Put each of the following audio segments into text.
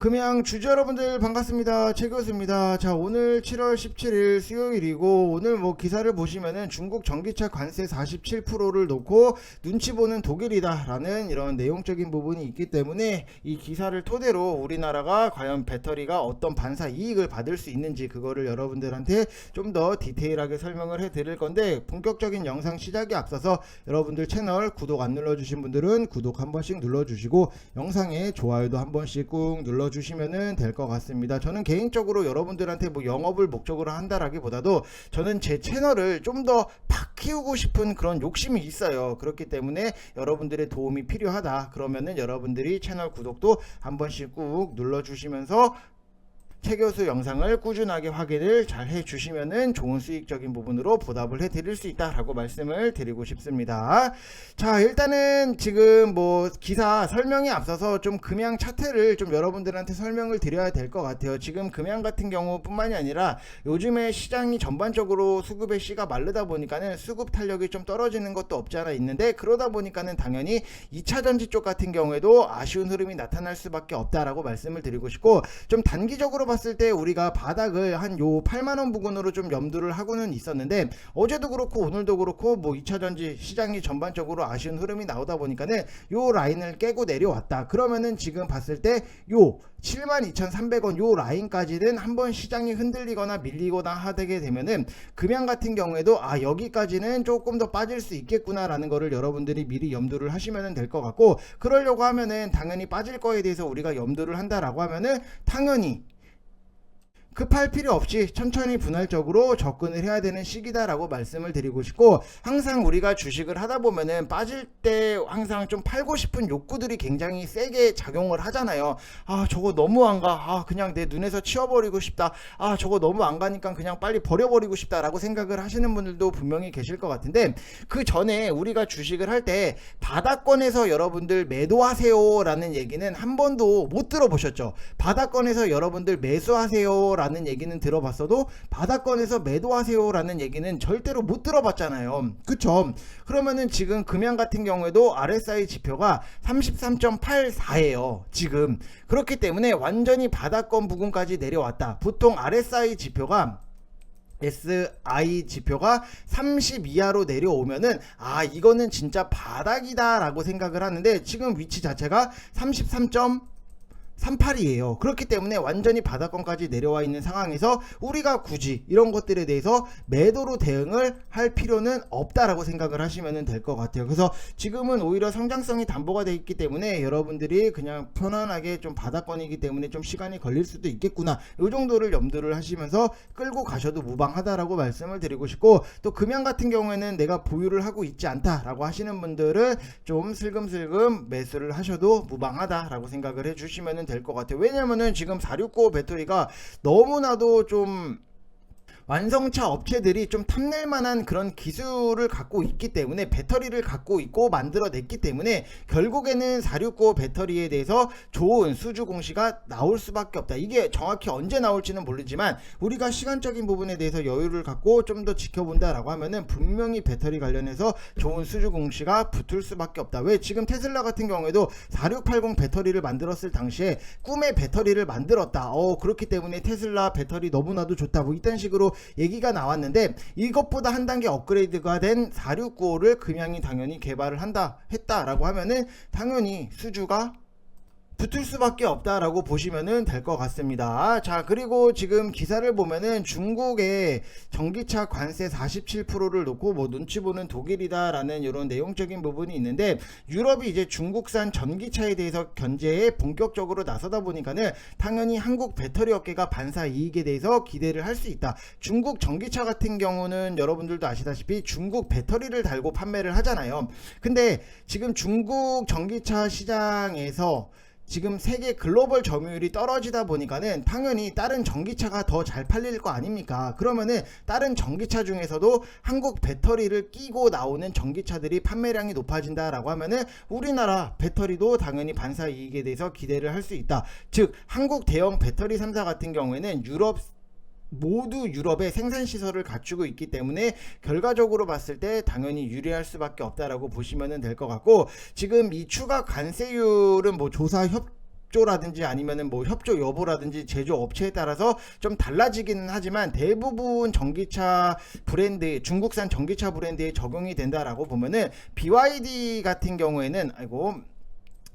금양 주주 여러분들 반갑습니다. 최 교수입니다. 자, 오늘 7월 17일 수요일이고, 오늘 뭐 기사를 보시면은 중국 전기차 관세 47%를 놓고 눈치 보는 독일이다 라는 이런 내용적인 부분이 있기 때문에 이 기사를 토대로 우리나라가 과연 배터리가 어떤 반사 이익을 받을 수 있는지 그거를 여러분들한테 좀 더 디테일하게 설명을 해 드릴 건데, 본격적인 영상 시작에 앞서서 여러분들 채널 구독 안 눌러주신 분들은 구독 한 번씩 눌러주시고, 영상에 좋아요도 한 번씩 꾹 눌러주시면 될 것 같습니다. 저는 개인적으로 여러분들한테 뭐 영업을 목적으로 한다라기보다도 저는 제 채널을 좀 더 팍 키우고 싶은 그런 욕심이 있어요. 그렇기 때문에 여러분들의 도움이 필요하다 그러면은 여러분들이 채널 구독도 한 번씩 꾹 눌러주시면서 최 교수 영상을 꾸준하게 확인을 잘 해주시면은 좋은 수익적인 부분으로 보답을 해드릴 수 있다라고 말씀을 드리고 싶습니다. 자, 일단은 지금 뭐 기사 설명에 앞서서 좀 금양 차트를 좀 여러분들한테 설명을 드려야 될 것 같아요. 지금 금양 같은 경우뿐만이 아니라 요즘에 시장이 전반적으로 수급의 씨가 마르다 보니까는 수급 탄력이 좀 떨어지는 것도 없지 않아 있는데, 그러다 보니까는 당연히 2차전지 쪽 같은 경우에도 아쉬운 흐름이 나타날 수밖에 없다라고 말씀을 드리고 싶고, 좀 단기적으로 봤을 때 우리가 바닥을 한 요 8만원 부근으로 좀 염두를 하고는 있었는데, 어제도 그렇고 오늘도 그렇고 뭐 2차전지 시장이 전반적으로 아쉬운 흐름이 나오다 보니까는 요 라인을 깨고 내려왔다 그러면은 지금 봤을 때 요 72,300원 요 라인까지는 한번 시장이 흔들리거나 밀리거나 하게 되면은 금양 같은 경우에도 여기까지는 조금 더 빠질 수 있겠구나 라는 거를 여러분들이 미리 염두를 하시면 될 것 같고, 그러려고 하면은 당연히 빠질 거에 대해서 우리가 염두를 한다라고 하면은 당연히 급할 필요 없이 천천히 분할적으로 접근을 해야 되는 시기다라고 말씀을 드리고 싶고, 항상 우리가 주식을 하다 보면은 빠질 때 항상 좀 팔고 싶은 욕구들이 굉장히 세게 작용을 하잖아요. 저거 너무 안 가. 그냥 내 눈에서 치워버리고 싶다. 저거 너무 안 가니까 그냥 빨리 버려버리고 싶다라고 생각을 하시는 분들도 분명히 계실 것 같은데, 그 전에 우리가 주식을 할 때 바닥권에서 여러분들 매도하세요 라는 얘기는 한 번도 못 들어보셨죠? 바닥권에서 여러분들 매수하세요 라는 얘기는 들어봤어도 바닥권에서 매도하세요 라는 얘기는 절대로 못 들어봤잖아요. 그쵸? 그러면은 지금 금양 같은 경우에도 RSI 지표가 33.84예요 지금. 그렇기 때문에 완전히 바닥권 부근까지 내려왔다. 보통 RSI 지표가 SI 지표가 30 이하로 내려오면은 이거는 진짜 바닥이다 라고 생각을 하는데, 지금 위치 자체가 33.38이에요. 그렇기 때문에 완전히 바닥권까지 내려와 있는 상황에서 우리가 굳이 이런 것들에 대해서 매도로 대응을 할 필요는 없다라고 생각을 하시면 될 것 같아요. 그래서 지금은 오히려 성장성이 담보가 되어 있기 때문에 여러분들이 그냥 편안하게 좀 바닥권이기 때문에 좀 시간이 걸릴 수도 있겠구나, 이 정도를 염두를 하시면서 끌고 가셔도 무방하다라고 말씀을 드리고 싶고, 또 금양 같은 경우에는 내가 보유를 하고 있지 않다라고 하시는 분들은 좀 슬금슬금 매수를 하셔도 무방하다라고 생각을 해주시면 될 것 같아요. 왜냐면은 지금 4695 배터리가 너무나도 좀 완성차 업체들이 좀 탐낼 만한 그런 기술을 갖고 있기 때문에, 배터리를 갖고 있고 만들어냈기 때문에 결국에는 4695 배터리에 대해서 좋은 수주 공시가 나올 수밖에 없다. 이게 정확히 언제 나올지는 모르지만 우리가 시간적인 부분에 대해서 여유를 갖고 좀 더 지켜본다라고 하면은 분명히 배터리 관련해서 좋은 수주 공시가 붙을 수밖에 없다. 왜? 지금 테슬라 같은 경우에도 4680 배터리를 만들었을 당시에 꿈의 배터리를 만들었다. 그렇기 때문에 테슬라 배터리 너무나도 좋다. 뭐 이딴 식으로 얘기가 나왔는데, 이것보다 한 단계 업그레이드가 된 4695를 금양이 당연히 개발을 했다라고 하면은 당연히 수주가 붙을 수밖에 없다라고 보시면 될 것 같습니다. 자, 그리고 지금 기사를 보면은 중국의 전기차 관세 47%를 놓고 뭐 눈치 보는 독일이다 라는 이런 내용적인 부분이 있는데, 유럽이 이제 중국산 전기차에 대해서 견제에 본격적으로 나서다 보니까는 당연히 한국 배터리 업계가 반사 이익에 대해서 기대를 할 수 있다. 중국 전기차 같은 경우는 여러분들도 아시다시피 중국 배터리를 달고 판매를 하잖아요. 근데 지금 중국 전기차 시장에서 지금 세계 글로벌 점유율이 떨어지다 보니까는 당연히 다른 전기차가 더 잘 팔릴 거 아닙니까? 그러면은 다른 전기차 중에서도 한국 배터리를 끼고 나오는 전기차들이 판매량이 높아진다라고 하면은 우리나라 배터리도 당연히 반사 이익에 대해서 기대를 할 수 있다. 즉 한국 대형 배터리 3사 같은 경우에는 모두 유럽의 생산 시설을 갖추고 있기 때문에 결과적으로 봤을 때 당연히 유리할 수밖에 없다라고 보시면 될 것 같고, 지금 이 추가 관세율은 뭐 조사 협조라든지 아니면은 뭐 협조 여부라든지 제조업체에 따라서 좀 달라지기는 하지만 대부분 전기차 브랜드, 중국산 전기차 브랜드에 적용이 된다라고 보면은 BYD 같은 경우에는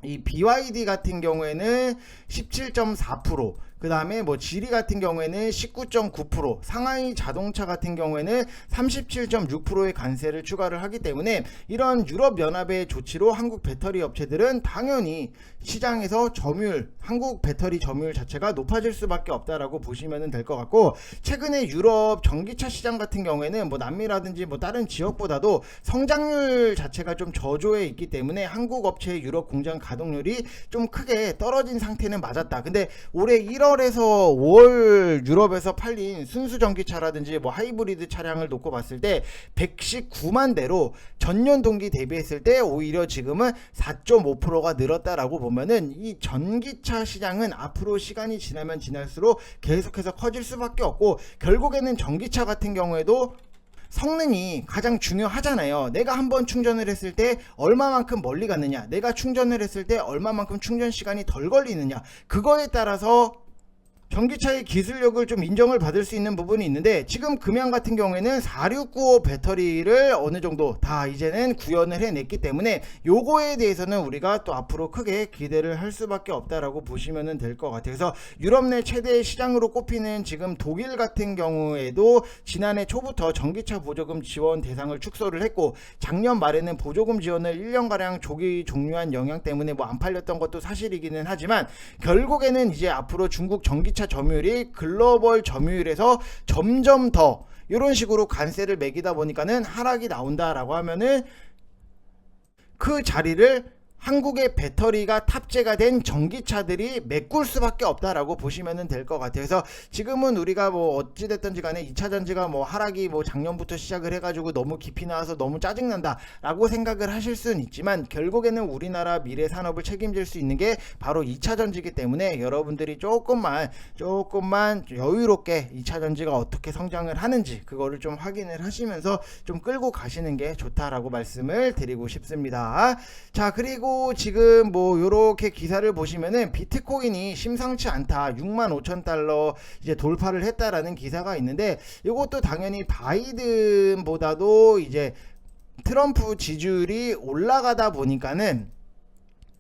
이 BYD 같은 경우에는 17.4%, 그 다음에 뭐 지리 같은 경우에는 19.9%, 상하이 자동차 같은 경우에는 37.6%의 관세를 추가를 하기 때문에 이런 유럽연합의 조치로 한국 배터리 업체들은 당연히 시장에서 점유율, 한국 배터리 점유율 자체가 높아질 수밖에 없다라고 보시면 될 것 같고, 최근에 유럽 전기차 시장 같은 경우에는 뭐 남미라든지 뭐 다른 지역보다도 성장률 자체가 좀 저조해 있기 때문에 한국 업체의 유럽 공장 가동률이 좀 크게 떨어진 상태는 맞았다. 근데 올해 1월에서 5월 유럽에서 팔린 순수 전기차라든지 뭐 하이브리드 차량을 놓고 봤을 때 119만 대로 전년 동기 대비했을 때 오히려 지금은 4.5%가 늘었다라고 보면은 이 전기차 시장은 앞으로 시간이 지나면 지날수록 계속해서 커질 수밖에 없고, 결국에는 전기차 같은 경우에도 성능이 가장 중요하잖아요. 내가 한번 충전을 했을 때 얼마만큼 멀리 갔느냐, 내가 충전을 했을 때 얼마만큼 충전 시간이 덜 걸리느냐, 그거에 따라서 전기차의 기술력을 좀 인정을 받을 수 있는 부분이 있는데, 지금 금양 같은 경우에는 4695 배터리를 어느 정도 다 이제는 구현을 해냈기 때문에 요거에 대해서는 우리가 또 앞으로 크게 기대를 할 수밖에 없다라고 보시면 될 것 같아요. 그래서 유럽 내 최대 시장으로 꼽히는 지금 독일 같은 경우에도 지난해 초부터 전기차 보조금 지원 대상을 축소를 했고, 작년 말에는 보조금 지원을 1년가량 조기 종료한 영향 때문에 뭐 안 팔렸던 것도 사실이기는 하지만, 결국에는 이제 앞으로 중국 전기차 점유율이 글로벌 점유율에서 점점 더 이런 식으로 관세를 매기다 보니까는 하락이 나온다라고 하면은 그 자리를 한국의 배터리가 탑재가 된 전기차들이 메꿀 수밖에 없다라고 보시면 될 것 같아요. 그래서 지금은 우리가 뭐 어찌됐든지 간에 2차 전지가 뭐 하락이 뭐 작년부터 시작을 해가지고 너무 깊이 나와서 너무 짜증난다 라고 생각을 하실 수는 있지만, 결국에는 우리나라 미래 산업을 책임질 수 있는 게 바로 2차 전지이기 때문에 여러분들이 조금만 여유롭게 2차 전지가 어떻게 성장을 하는지 그거를 좀 확인을 하시면서 좀 끌고 가시는 게 좋다라고 말씀을 드리고 싶습니다. 자, 그리고 지금 뭐 요렇게 기사를 보시면은 비트코인이 심상치 않다, 65,000달러 이제 돌파를 했다라는 기사가 있는데, 이것도 당연히 바이든보다도 이제 트럼프 지지율이 올라가다 보니까는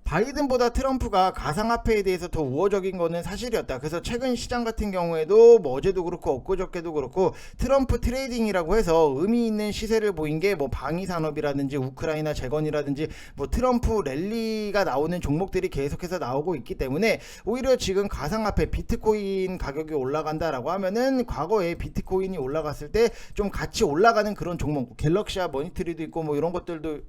바이든보다 트럼프가 가상화폐에 대해서 더 우호적인 거는 사실이었다. 그래서 최근 시장 같은 경우에도 뭐 어제도 그렇고 엊그저께도 그렇고 트럼프 트레이딩이라고 해서 의미 있는 시세를 보인 게 뭐 방위산업이라든지 우크라이나 재건이라든지 뭐 트럼프 랠리가 나오는 종목들이 계속해서 나오고 있기 때문에, 오히려 지금 가상화폐 비트코인 가격이 올라간다라고 하면은 과거에 비트코인이 올라갔을 때 좀 같이 올라가는 그런 종목, 갤럭시아 머니트리도 있고 뭐 이런 것들도,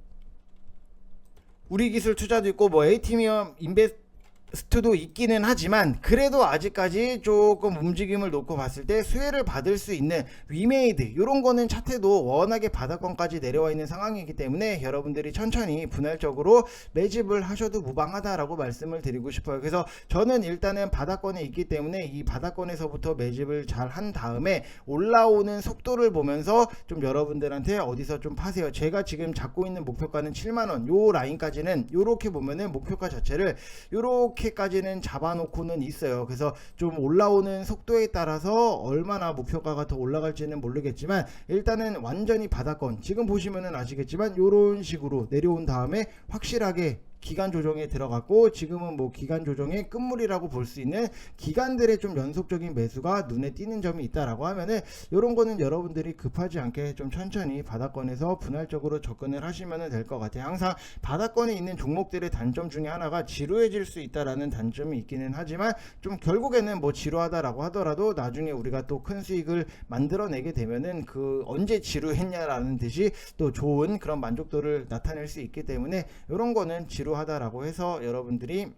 우리 기술 투자도 있고 뭐 에이티미엄 인베스트도 있기는 하지만, 그래도 아직까지 조금 움직임을 놓고 봤을 때 수혜를 받을 수 있는 위메이드 이런 거는 차트도 워낙에 바닥권까지 내려와 있는 상황이기 때문에 여러분들이 천천히 분할적으로 매집을 하셔도 무방하다라고 말씀을 드리고 싶어요. 그래서 저는 일단은 바닥권에 있기 때문에 이 바닥권에서부터 매집을 잘 한 다음에 올라오는 속도를 보면서 좀 여러분들한테 어디서 좀 파세요. 제가 지금 잡고 있는 목표가는 7만원, 요 라인까지는 요렇게 보면은 목표가 자체를 요렇게까지는 잡아놓고는 있어요. 그래서 좀 올라오는 속도에 따라서 얼마나 목표가가 더 올라갈지는 모르겠지만, 일단은 완전히 바닥권, 지금 보시면은 아시겠지만 요런 식으로 내려온 다음에 확실하게 기간 조정에 들어갔고, 지금은 뭐 기간 조정의 끝물이라고 볼 수 있는 기간들의 좀 연속적인 매수가 눈에 띄는 점이 있다라고 하면은, 이런 거는 여러분들이 급하지 않게 좀 천천히 바닥권에서 분할적으로 접근을 하시면 될 것 같아요. 항상 바닥권에 있는 종목들의 단점 중에 하나가 지루해질 수 있다라는 단점이 있기는 하지만, 좀 결국에는 뭐 지루하다라고 하더라도 나중에 우리가 또 큰 수익을 만들어내게 되면은 그 언제 지루했냐라는 듯이 또 좋은 그런 만족도를 나타낼 수 있기 때문에, 이런 거는 지루하다라고 해서 여러분들이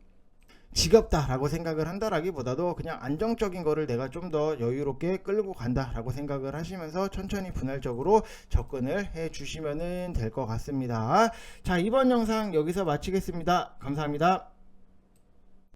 지겹다라고 생각을 한다라기보다도 그냥 안정적인 거를 내가 좀 더 여유롭게 끌고 간다라고 생각을 하시면서 천천히 분할적으로 접근을 해 주시면 될 것 같습니다. 자, 이번 영상 여기서 마치겠습니다. 감사합니다.